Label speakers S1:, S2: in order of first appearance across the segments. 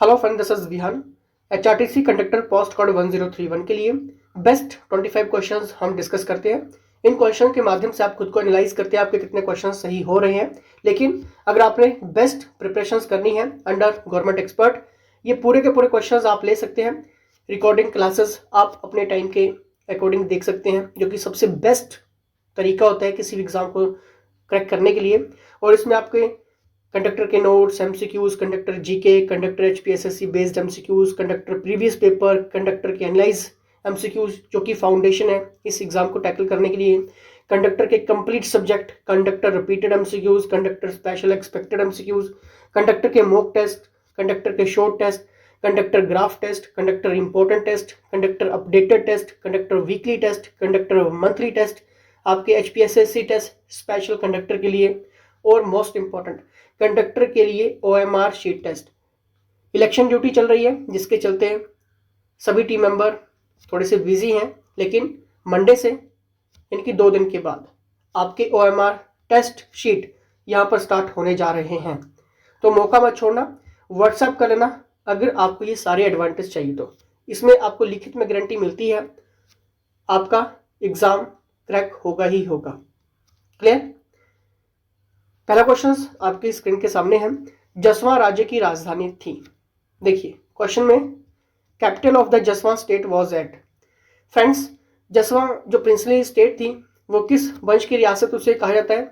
S1: Hello friend, this is Vihaan. HRTC conductor post code 1031 के लिए best 25 questions हम discuss करते हैं। इन क्वेश्चन के माध्यम से आप खुद को एनालाइज करते हैं आपके कितने क्वेश्चन सही हो रहे हैं। लेकिन अगर आपने बेस्ट प्रिपरेशंस करनी है अंडर गवर्नमेंट एक्सपर्ट, ये पूरे के पूरे क्वेश्चंस आप ले सकते हैं। रिकॉर्डिंग क्लासेस आप अपने टाइम के अकॉर्डिंग देख सकते हैं, जो कि सबसे बेस्ट तरीका होता है किसी भी एग्जाम को क्रैक करने के लिए। और इसमें आपके कंडक्टर के notes, MCQs, conductor GK, conductor HPSSC based MCQs, conductor previous paper, conductor के एनालाइज एमसीक्यूज जो कि फाउंडेशन है इस एग्जाम को टैकल करने के लिए, कंडक्टर के complete subject, conductor repeated MCQs, conductor special expected MCQs, conductor के मॉक टेस्ट, कंडक्टर के short test, conductor graph test, conductor important test, conductor updated test, conductor weekly test, conductor monthly test, आपके HPSSC test special conductor के लिए, और most important conductor के लिए OMR sheet test. Election duty चल रही है जिसके चलते सभी टीम मेंबर थोड़े से बिजी हैं, लेकिन मंडे से इनकी 2 दिन के बाद आपके ओएमआर टेस्ट शीट यहाँ पर स्टार्ट होने जा रहे हैं। तो मौका मत छोड़ना, व्हाट्सएप कर लेना अगर आपको ये सारे एडवांटेज चाहिए। तो इसमें आपको लिखित में गारंटी मिलती है आपका एग्जाम क्रैक होगा ही होगा। क्लियर? पहला क्वेश्चन आपकी स्क्रीन के सामने है। जसवां राज्य की राजधानी थी। देखिए क्वेश्चन में capital of the Jaswan state was at. Friends, Jaswan जो प्रिंसली स्टेट थी वो किस वंश की रियासत उसे कहा जाता है?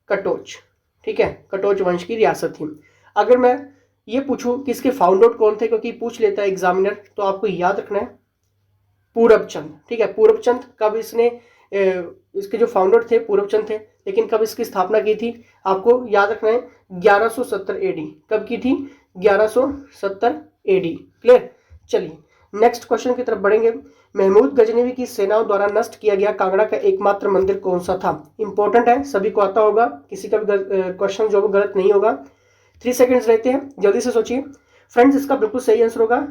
S1: कटोच। ठीक है, कटोच वंश की रियासत थी। अगर मैं ये पूछूं कि इसके फाउंडर कौन थे, क्योंकि पूछ लेता है एग्जामिनर, तो आपको याद रखना है पूरबचंद। ठीक है, पूरबचंद कब इसने इसके जो फाउंडर थे पूरबचंद थे, लेकिन कब इसकी स्थापना की थी आपको याद रखना है 1170 एडी। कब की थी? 1170 एडी। क्लियर? चलिए नेक्स्ट क्वेश्चन की तरफ बढ़ेंगे। महमूद गजनवी की सेनाओं द्वारा नष्ट किया गया कांगड़ा का एकमात्र मंदिर कौन सा था? इंपॉर्टेंट है, सभी को आता होगा, किसी का भी क्वेश्चन जो गलत नहीं होगा। 3 सेकेंड्स रहते हैं, जल्दी से सोचिए। फ्रेंड्स, इसका बिल्कुल सही आंसर होगा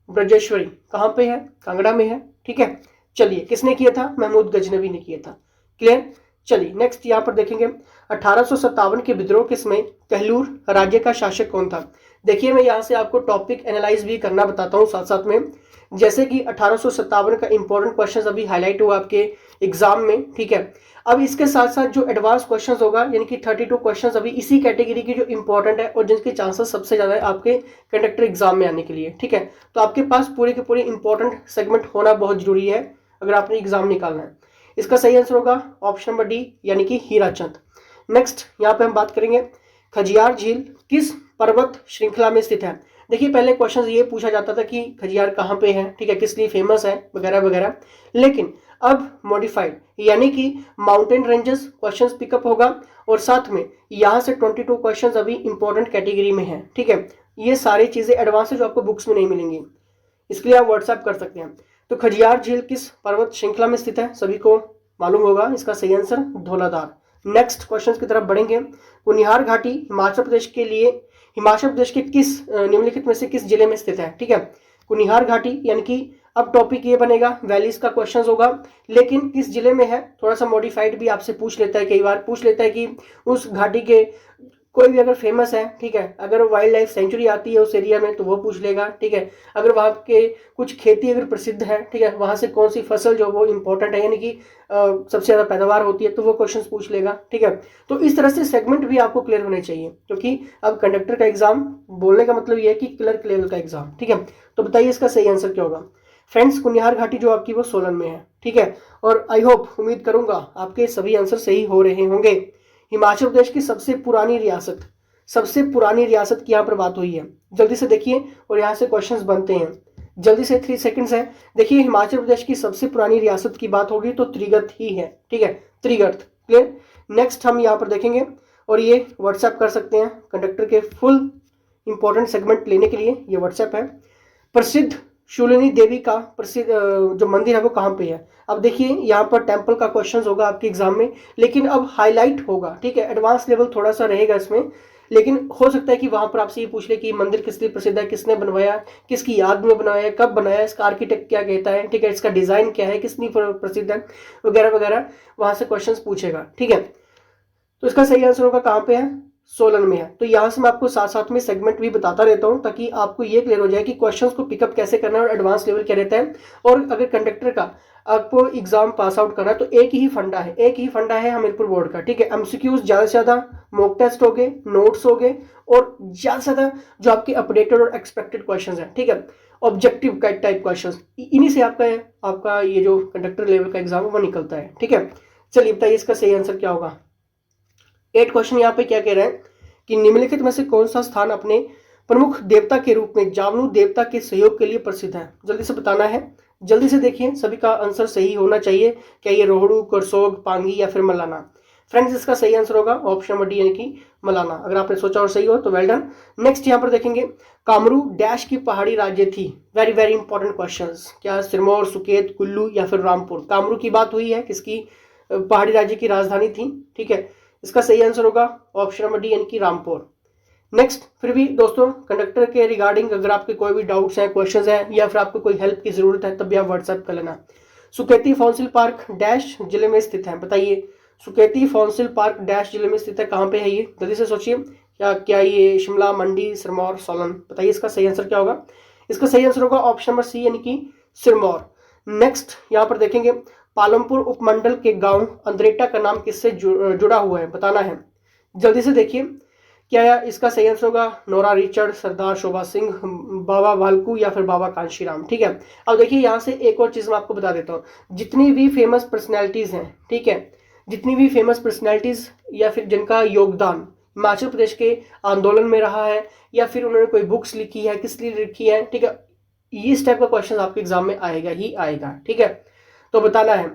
S1: ब्रजेश्वरी। कहां पे है? कांगड़ा में है। ठीक है, चलिए किसने किया था? महमूद गजनवी ने किया था। क्लियर? चलिए नेक्स्ट यहां पर देखेंगे 1857 के विद्रोह के समय कहलूर राज्य का शासक कौन था? देखिए मैं यहां से आपको टॉपिक एनालाइज भी करना बताता हूं साथ साथ में, जैसे कि 1857 का इंपॉर्टेंट क्वेश्चन अभी हाईलाइट हुआ आपके एग्जाम में। ठीक है, अब इसके साथ साथ जो एडवांस क्वेश्चन होगा, यानी कि 32 क्वेश्चन अभी इसी कैटेगरी की जो इंपॉर्टेंट है और जिनके चांसेस सबसे ज्यादा है आपके कंडक्टर एग्जाम में आने के लिए। ठीक है, तो आपके पास पूरे के पूरे इंपॉर्टेंट सेगमेंट होना बहुत जरूरी है अगर आपने एग्जाम निकालना है। इसका सही आंसर होगा ऑप्शन नंबर डी, यानी कि हीराचंद। नेक्स्ट यहाँ पे हम बात करेंगे खजियार झील किस पर्वत श्रृंखला में स्थित है? देखिए पहले क्वेश्चन ये पूछा जाता था कि खजियार कहाँ पे है, ठीक है, किस लिए फेमस है वगैरह वगैरह, लेकिन अब मॉडिफाइड यानी कि माउंटेन रेंजेस क्वेश्चंस पिकअप होगा, और साथ में यहाँ से 22 क्वेश्चंस अभी इंपॉर्टेंट कैटेगरी में है। ठीक है, ये सारी चीजें एडवांस है जो आपको बुक्स में नहीं मिलेंगी, इसके लिए आप व्हाट्सएप कर सकते हैं। तो खजियार झील किस पर्वत श्रृंखला में स्थित है? सभी को मालूम होगा, इसका सही आंसर धौलाधार। नेक्स्ट क्वेश्चन की तरफ बढ़ेंगे। कुनिहार घाटी हिमाचल प्रदेश के किस निम्नलिखित में से किस जिले में स्थित है? ठीक है, कुनिहार घाटी, यानी कि अब टॉपिक ये बनेगा वैलीज का क्वेश्चन होगा, लेकिन किस जिले में है थोड़ा सा मॉडिफाइड भी आपसे पूछ लेता है, कई बार पूछ लेता है कि उस घाटी के कोई भी अगर फेमस है, ठीक है, अगर वाइल्ड लाइफ सेंचुरी आती है उस एरिया में तो वो पूछ लेगा। ठीक है, अगर वहाँ के कुछ खेती अगर प्रसिद्ध है, ठीक है, वहाँ से कौन सी फसल जो वो इंपॉर्टेंट है, यानी कि सबसे ज़्यादा पैदावार होती है, तो वो क्वेश्चन पूछ लेगा। ठीक है, तो इस तरह से सेगमेंट भी आपको क्लियर होने चाहिए, क्योंकि अब कंडक्टर का एग्जाम बोलने का मतलब ये है कि क्लर्क लेवल का एग्जाम। ठीक है, तो बताइए इसका सही आंसर क्या होगा? फ्रेंड्स, कुनिहार घाटी जो आपकी वो सोलन में है। ठीक है, और आई होप, उम्मीद करूंगा आपके सभी आंसर सही हो रहे होंगे। हिमाचल प्रदेश की सबसे पुरानी रियासत की यहाँ पर बात हुई है, जल्दी से देखिए, और यहाँ से क्वेश्चंस बनते हैं जल्दी से। 3 सेकंड्स है। देखिए हिमाचल प्रदेश की सबसे पुरानी रियासत की बात होगी तो त्रिगर्त ही है। ठीक है, त्रिगर्त। क्लियर? नेक्स्ट हम यहाँ पर देखेंगे, और ये व्हाट्सएप कर सकते हैं कंडक्टर के फुल इंपॉर्टेंट सेगमेंट लेने के लिए, ये व्हाट्सएप है। प्रसिद्ध शूलिनी देवी का प्रसिद्ध जो मंदिर है वो कहाँ पे है? अब देखिए यहाँ पर टेम्पल का क्वेश्चन होगा आपके एग्जाम में, लेकिन अब हाईलाइट होगा। ठीक है, एडवांस लेवल थोड़ा सा रहेगा इसमें, लेकिन हो सकता है कि वहां पर आपसे ये पूछ ले कि मंदिर किस लिए प्रसिद्ध है, किसने बनवाया, किसकी याद में बनाया, कब बनाया, इसका आर्किटेक्ट क्या कहता है, ठीक है, इसका डिजाइन क्या है, किस लिए प्रसिद्ध है, वगैरह वगैरह, वहां से क्वेश्चंस पूछेगा। ठीक है, तो इसका सही आंसर होगा कहाँ पे है? सोलन में है। तो यहाँ से मैं आपको साथ साथ में सेगमेंट भी बताता रहता हूँ ताकि आपको ये क्लियर हो जाए कि क्वेश्चंस को पिकअप कैसे करना है और एडवांस लेवल क्या रहता है। और अगर कंडक्टर का आपको एग्जाम पास आउट करना है तो एक ही फंडा है हमीरपुर बोर्ड का, ठीक है। एमसीक्यूज ज्यादा से ज्यादा, मॉक टेस्ट हो गए, नोट्स हो गए, और ज्यादा से ज्यादा जो आपके अपडेटेड और एक्सपेक्टेड क्वेश्चंस हैं, ठीक है, ऑब्जेक्टिव टाइप क्वेश्चंस, इन्हीं से आपका ये जो कंडक्टर लेवल का एग्जाम है वो निकलता है, ठीक है। चलिए बताइए इसका सही आंसर क्या होगा। 8 क्वेश्चन यहाँ पे क्या कह रहा है कि निम्नलिखित में से कौन सा स्थान अपने प्रमुख देवता के रूप में जामनू देवता के सहयोग के लिए प्रसिद्ध है। जल्दी से बताना है, जल्दी से देखिए, सभी का आंसर सही होना चाहिए। क्या ये रोहड़ू, करसोग, पांगी या फिर मलाना। फ्रेंड्स इसका सही आंसर होगा ऑप्शन नंबर डी यानी कि मलाना। अगर आपने सोचा और सही हो तो वेल डन। नेक्स्ट यहाँ पर देखेंगे, कामरू डैश की पहाड़ी राज्य थी। Very very important question. क्या सिरमौर, सुकेत, कुल्लू या फिर रामपुर। कामरू की बात हुई है, किसकी पहाड़ी राज्य की राजधानी थी, ठीक है। इसका सही आंसर होगा ऑप्शन नंबर डी यानी कि रामपुर। नेक्स्ट, फिर भी दोस्तों कंडक्टर के रिगार्डिंग अगर आपके कोई भी डाउट्स हैं, क्वेश्चंस हैं या फिर आपको कोई हेल्प की जरूरत है तब भी आप व्हाट्सएप कर लेना। सुकेती फॉसिल पार्क डैश जिले में स्थित है। बताइए सुकेती फॉसिल पार्क डैश जिले में स्थित है, कहाँ पे है ये, जल्दी से सोचिए। क्या ये शिमला, मंडी, सिरमौर, सोलन। बताइए इसका सही आंसर क्या होगा। इसका सही आंसर होगा ऑप्शन नंबर सी यानी कि सिरमौर। नेक्स्ट यहाँ पर देखेंगे, पालमपुर उपमंडल के गांव अंद्रेटा का नाम किससे जुड़ा हुआ है, बताना है। जल्दी से देखिए, क्या इसका सही आंसर होगा नोरा रिचर्ड, सरदार शोभा सिंह, बाबा भालकू या फिर बाबा कांशीराम, ठीक है। अब देखिए यहाँ से एक और चीज मैं आपको बता देता हूँ, जितनी भी फेमस पर्सनैलिटीज हैं, ठीक है, जितनी भी फेमस पर्सनैलिटीज या फिर जिनका योगदान हिमाचल प्रदेश के आंदोलन में रहा है या फिर उन्होंने कोई बुक्स लिखी है, किस लिए लिखी है, ठीक है, इस टाइप का क्वेश्चन आपके एग्जाम में आएगा ही आएगा, ठीक है। तो बताना है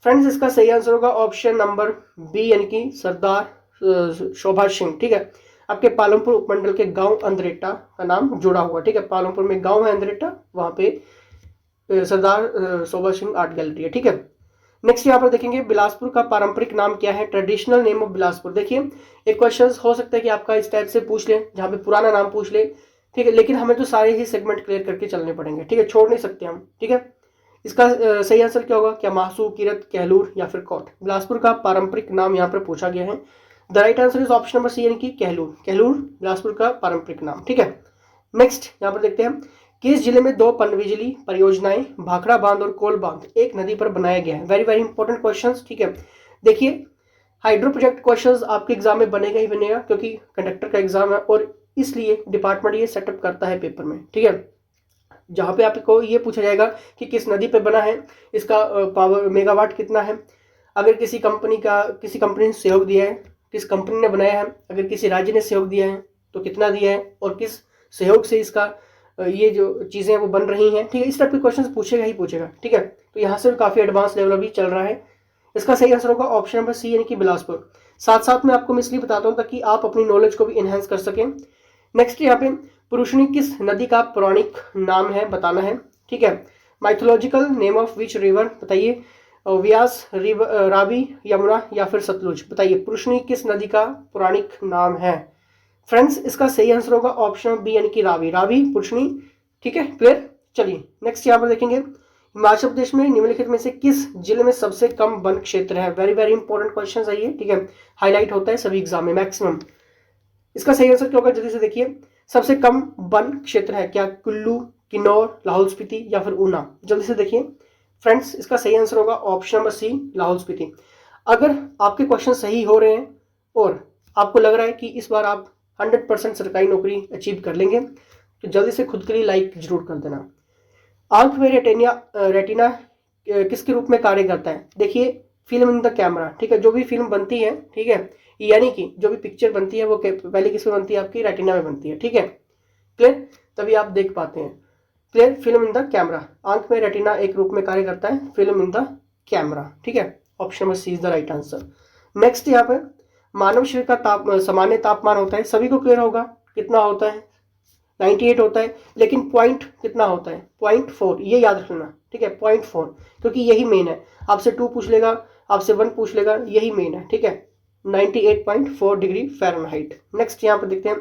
S1: फ्रेंड्स, इसका सही आंसर होगा ऑप्शन नंबर बी यानी कि सरदार शोभा सिंह, ठीक है। आपके पालमपुर उपमंडल के गांव अंद्रेटा का नाम जुड़ा हुआ, ठीक है। पालमपुर में गांव है अंद्रेटा, वहां पे सरदार शोभा सिंह आर्ट गैलरी है, ठीक है। नेक्स्ट यहाँ पर देखेंगे, बिलासपुर का पारंपरिक नाम क्या है, ट्रेडिशनल नेम ऑफ बिलासपुर। देखिए एक क्वेश्चन हो सकता है कि आपका इस टाइप से पूछ ले, जहाँ पे पुराना नाम पूछ ले, ठीक है, लेकिन हमें तो सारे ही सेगमेंट क्लियर करके चलने पड़ेंगे, ठीक है, छोड़ नहीं सकते हम, ठीक है। इसका सही आंसर क्या होगा, क्या मासू, किरत, कहलूर या फिर कोट। बिलासपुर का पारंपरिक नाम यहाँ पर पूछा गया है। The right answer is option number C यानी कि कहलूर। कहलूर बिलासपुर का पारंपरिक नाम, ठीक है। नेक्स्ट यहाँ पर देखते हैं, किस जिले में 2 पनबिजली परियोजनाएं भाखड़ा बांध और कोल बांध एक नदी पर बनाया गया है। वेरी वेरी इंपॉर्टेंट क्वेश्चंस, ठीक है। देखिए हाइड्रो प्रोजेक्ट क्वेश्चंस आपके एग्जाम में बनेगा ही बनेगा, क्योंकि कंडक्टर का एग्जाम है और इसलिए डिपार्टमेंट ये सेटअप करता है पेपर में, ठीक है। जहाँ पे आपको ये पूछा जाएगा कि किस नदी पे बना है, इसका पावर मेगावाट कितना है, अगर किसी कंपनी ने सहयोग दिया है, किस कंपनी ने बनाया है, अगर किसी राज्य ने सहयोग दिया है तो कितना दिया है, और किस सहयोग से इसका ये जो चीज़ें हैं वो बन रही हैं, ठीक है। इस टाइप के क्वेश्चन पूछेगा ही पूछेगा, ठीक है। तो यहाँ से काफ़ी एडवांस लेवल अभी चल रहा है। इसका सही आंसर होगा ऑप्शन नंबर सी यानी कि बिलासपुर। साथ साथ में आपको मैं इसलिए बताता हूँ ताकि आप अपनी नॉलेज को भी इन्हेंस कर सकें। नेक्स्ट यहाँ पे, पुरुषनी किस नदी का पौराणिक नाम है, बताना है, ठीक है। Mythological name of which river, बताइए, व्यास, रावी, यमुना या फिर सतलुज। बताइए पुरुषनी किस नदी का पौराणिक नाम है। फ्रेंड्स इसका सही आंसर होगा ऑप्शन बी यानी कि रावी, पुरुषनी, ठीक है, क्लियर। चलिए नेक्स्ट यहाँ पर देखेंगे, हिमाचल प्रदेश में निम्नलिखित में से किस जिले में सबसे कम वन क्षेत्र है। वेरी वेरी इंपॉर्टेंट क्वेश्चन है ये, ठीक है, हाईलाइट होता है सभी एग्जाम में मैक्सिमम। इसका सही आंसर क्या होगा, जल्दी से देखिए, सबसे कम वन क्षेत्र है, क्या कुल्लू, किन्नौर, लाहौल स्पीति या फिर ऊना। जल्दी से देखिए फ्रेंड्स, इसका सही आंसर होगा option number C, Lahaul Spiti. अगर आपके क्वेश्चन सही हो रहे हैं और आपको लग रहा है कि इस बार आप 100% सरकारी नौकरी अचीव कर लेंगे तो जल्दी से खुद के लिए लाइक जरूर कर देना। आंख में रेटिना किसके रूप में कार्य करता है। देखिए फिल्म इन द कैमरा, ठीक है, जो भी फिल्म बनती है, ठीक है, यानी कि जो भी पिक्चर बनती है वो पहले किसमें बनती है, आपकी रेटिना में बनती है, ठीक है, क्लियर, तभी आप देख पाते हैं। Clear, film in the camera, आंख में रेटिना एक रूप में कार्य करता है, फिल्म इन द कैमरा, ठीक है, option number C is the right answer. Next यहाँ पर, मानव शरीर का सामान्य तापमान होता है, सभी को क्लियर होगा कितना होता है, 98 होता है, लेकिन पॉइंट कितना होता है, 0.4, ये याद रखना, ठीक है, 0.4, क्योंकि यही मेन है। आपसे 2 पूछ लेगा, आपसे 1 पूछ लेगा, यही मेन है, ठीक है, 98.4 डिग्री फ़ारेनहाइट। नेक्स्ट यहाँ पर देखते हैं,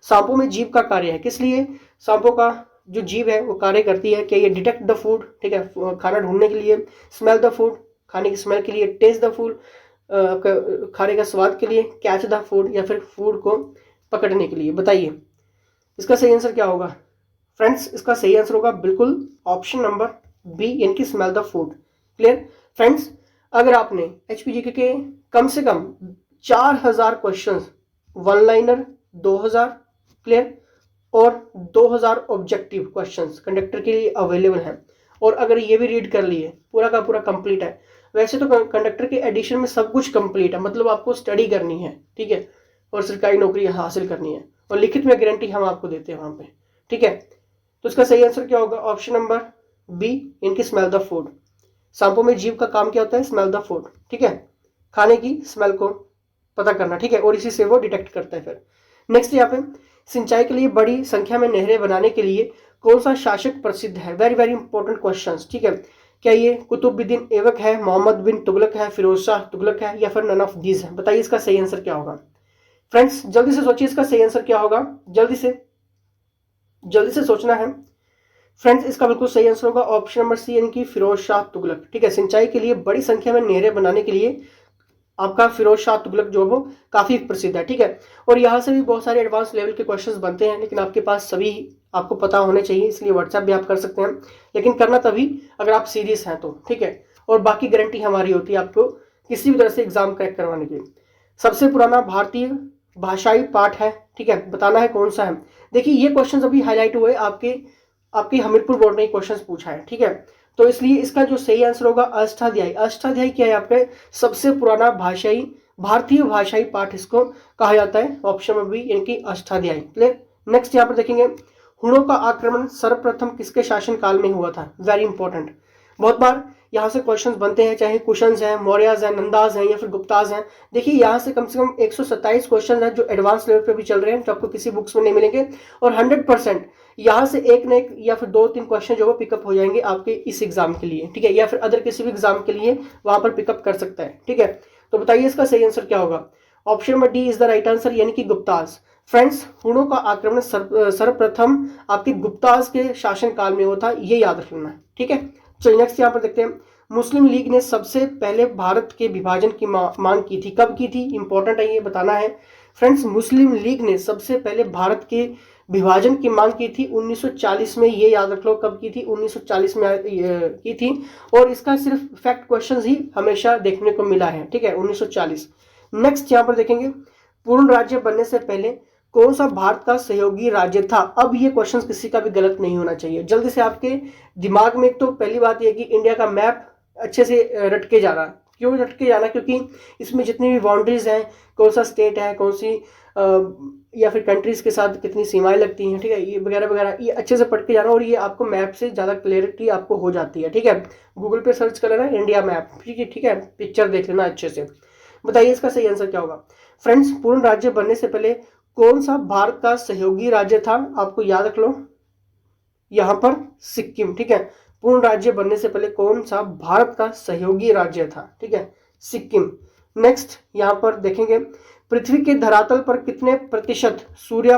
S1: सांपों में जीभ का कार्य है, किस लिए सांपों का जो जीभ है वो कार्य करती है, क्या ये डिटेक्ट द फूड, ठीक है, खाना ढूंढने के लिए, स्मेल द फूड, खाने की स्मेल के लिए, टेस्ट द फूड, आपका खाने का स्वाद के लिए, कैच द फूड, या फिर फूड को पकड़ने के लिए? बताइए इसका सही आंसर क्या होगा फ्रेंड्स? इसका सही आंसर होगा बिल्कुल ऑप्शन नंबर बी, यानी कि smell the food. Clear friends? अगर आपने HPGK के कम से कम 4000 क्वेश्चंस, वन लाइनर 2000, क्लियर, और 2000 ऑब्जेक्टिव क्वेश्चंस कंडक्टर के लिए अवेलेबल हैं, और अगर ये भी रीड कर लिए, पूरा का पूरा कंप्लीट है। वैसे तो कंडक्टर के एडिशन में सब कुछ कंप्लीट है, मतलब आपको स्टडी करनी है, ठीक है, और सरकारी नौकरी हासिल करनी है, और लिखित में गारंटी हम आपको देते हैं वहां पे, ठीक है। तो इसका सही आंसर क्या होगा? ऑप्शन नंबर बी, इनकी स्मेल द फूड। सांपों में जीव का काम क्या होता है? स्मेल द फूड, ठीक है, खाने की स्मेल को पता करना, ठीक है, और इसी से वो डिटेक्ट करता है। फिर नेक्स्ट यहाँ पे, सिंचाई के लिए बड़ी संख्या में नहरें बनाने के लिए कौन सा शासक प्रसिद्ध है? वेरी वेरी इंपॉर्टेंट क्वेश्चन, ठीक है। क्या ये कुतुबुद्दीन ऐबक है, मोहम्मद बिन तुगलक है, फिरोज शाह तुगलक है, या फिर नन ऑफ दीज है? बताइए इसका सही आंसर क्या होगा फ्रेंड्स? जल्दी से सोचिए इसका सही आंसर क्या होगा, जल्दी से सोचना है फ्रेंड्स। इसका बिल्कुल सही आंसर होगा ऑप्शन नंबर सी, यानी कि फिरोज शाह तुगलक, ठीक है। सिंचाई के लिए बड़ी संख्या में नहरें बनाने के लिए आपका फिरोज शाह तुगलक जो वो काफी प्रसिद्ध है, ठीक है। और यहाँ से भी बहुत सारे एडवांस लेवल के क्वेश्चंस बनते हैं, लेकिन आपके पास सभी आपको पता होने चाहिए, इसलिए व्हाट्सएप भी आप कर सकते हैं, लेकिन करना तभी अगर आप सीरियस हैं तो, ठीक है। और बाकी गारंटी हमारी होती है आपको किसी भी तरह से एग्जाम क्रैक करवाने की। सबसे पुराना भारतीय भाषाई पाठ है, ठीक है, बताना है कौन सा है। देखिए ये क्वेश्चन अभी हाईलाइट हुए, आपके हमीरपुर बोर्ड ने क्वेश्चन पूछा है, ठीक है। तो इसलिए इसका जो सही आंसर होगा अष्टाध्यायी। अष्टाध्यायी क्या है? आपके सबसे पुराना भाषाई, भारतीय भाषाई पाठ इसको कहा जाता है, ऑप्शन में भी, यानी कि अष्टाध्यायी। क्लियर? नेक्स्ट यहाँ पर देखेंगे, हुणों का आक्रमण सर्वप्रथम किसके शासन काल में हुआ था? वेरी इंपॉर्टेंट, बहुत बार यहाँ से क्वेश्चंस बनते हैं, चाहे कुशन्स हैं, मौर्याज हैं, नंदाज हैं, या फिर गुप्ताज हैं। देखिए यहाँ से कम 127 क्वेश्चन हैं जो एडवांस लेवल पे भी चल रहे हैं, जो आपको किसी बुक्स में नहीं मिलेंगे, और 100% यहाँ से एक न एक या फिर 2-3 क्वेश्चन जो वो पिकअप हो जाएंगे आपके इस एग्जाम के लिए, ठीक है, या फिर अदर किसी भी एग्जाम के लिए वहां पर पिकअप कर सकता है, ठीक है। तो बताइए इसका सही आंसर क्या होगा? Option number D is the right answer, यानी कि गुप्ताज। फ्रेंड्स, हुणों का आक्रमण सर्वप्रथम आपके गुप्ताज के शासन काल में हुआ था, ये याद रखना, ठीक है। चलिए नेक्स्ट यहाँ पर देखते हैं, मुस्लिम लीग ने सबसे पहले भारत के विभाजन की मांग की थी, कब की थी? इंपॉर्टेंट है, ये बताना है फ्रेंड्स। मुस्लिम लीग ने सबसे पहले भारत के विभाजन की मांग की थी 1940 में, ये याद रख लो कब की थी, 1940 में की थी, और इसका सिर्फ फैक्ट क्वेश्चंस ही हमेशा देखने को मिला है, ठीक है, 1940। नेक्स्ट यहाँ पर देखेंगे, पूर्ण राज्य बनने से पहले कौन सा भारत का सहयोगी राज्य था? अब ये क्वेश्चंस किसी का भी गलत नहीं होना चाहिए, जल्दी से आपके दिमाग में। तो पहली बात यह कि इंडिया का मैप अच्छे से रट के जाना। क्यों रट के जाना? क्योंकि इसमें जितनी भी बाउंड्रीज हैं, कौन सा स्टेट है, कौन सी या फिर कंट्रीज के साथ कितनी सीमाएं लगती हैं, ठीक है, ये वगैरह वगैरह, ये अच्छे से पढ़ के जाना, और ये आपको मैप से ज़्यादा क्लियरिटी आपको हो जाती है, ठीक है। गूगल पे सर्च कर लेना इंडिया मैप, ठीक है, पिक्चर देख लेना अच्छे से। बताइए इसका सही आंसर क्या होगा फ्रेंड्स? पूर्ण राज्य बनने से पहले कौन सा भारत का सहयोगी राज्य था? आपको याद रख लो यहाँ पर सिक्किम, ठीक है। पूर्ण राज्य बनने से पहले कौन सा भारत का सहयोगी राज्य था? ठीक है, सिक्किम। नेक्स्ट यहाँ पर देखेंगे, पृथ्वी के धरातल पर कितने प्रतिशत सूर्य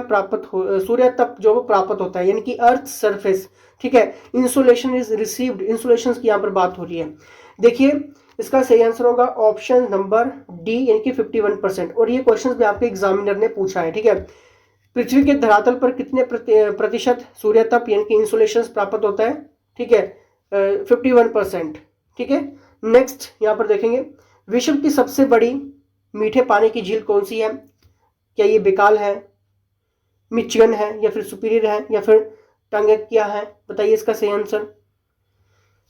S1: तप जो प्राप्त होता है, यानी कि अर्थ सरफेस, ठीक है। इंसुलेशन इज रिसीव्ड, इंसुलेशन की यहाँ पर बात हो रही है। देखिए इसका सही आंसर होगा ऑप्शन नंबर डी, यानी कि 51%। और ये क्वेश्चन भी आपके एग्जामिनर ने पूछा है, ठीक है। पृथ्वी के धरातल पर कितने प्रतिशत सूर्य तप यानी कि इंसुलेशन प्राप्त होता है, ठीक है, 51%, ठीक है। नेक्स्ट यहाँ पर देखेंगे, विश्व की सबसे बड़ी मीठे पानी की झील कौन सी है? क्या ये बेकाल है, मिचिगन है, या फिर सुपीरियर है, या फिर टांगेकिया है? बताइए इसका सही आंसर।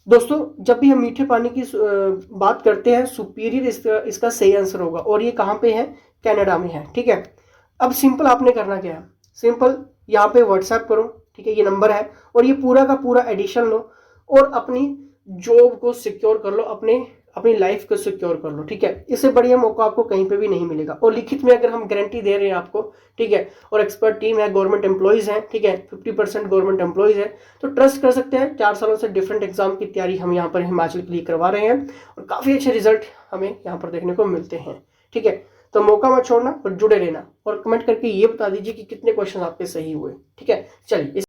S1: दोस्तों जब भी हम मीठे पानी की बात करते हैं, सुपीरियर इसका सही आंसर होगा, और ये कहाँ पे है? कनाडा में है, ठीक है। अब सिंपल आपने करना क्या है, सिंपल यहाँ पे व्हाट्सएप करो, ठीक है, ये नंबर है, और ये पूरा का पूरा एडिशन लो, और अपनी जॉब को सिक्योर कर लो, अपनी लाइफ को सिक्योर कर लो, ठीक है। इससे बढ़िया मौका आपको कहीं पे भी नहीं मिलेगा। और लिखित में अगर हम गारंटी दे रहे हैं आपको, ठीक है, और एक्सपर्ट टीम है, गवर्नमेंट एम्प्लॉइज हैं, ठीक है, 50% गवर्नमेंट एम्प्लॉइज है, तो ट्रस्ट कर सकते हैं। 4 सालों से डिफरेंट एग्जाम की तैयारी हम यहाँ पर हिमाचल के लिए करवा रहे हैं, और काफ़ी अच्छे रिजल्ट हमें यहाँ पर देखने को मिलते हैं, ठीक है। तो मौका मत छोड़ना और जुड़े रहना, और कमेंट करके ये बता दीजिए कि कितने क्वेश्चन आपके सही हुए, ठीक है। चलिए।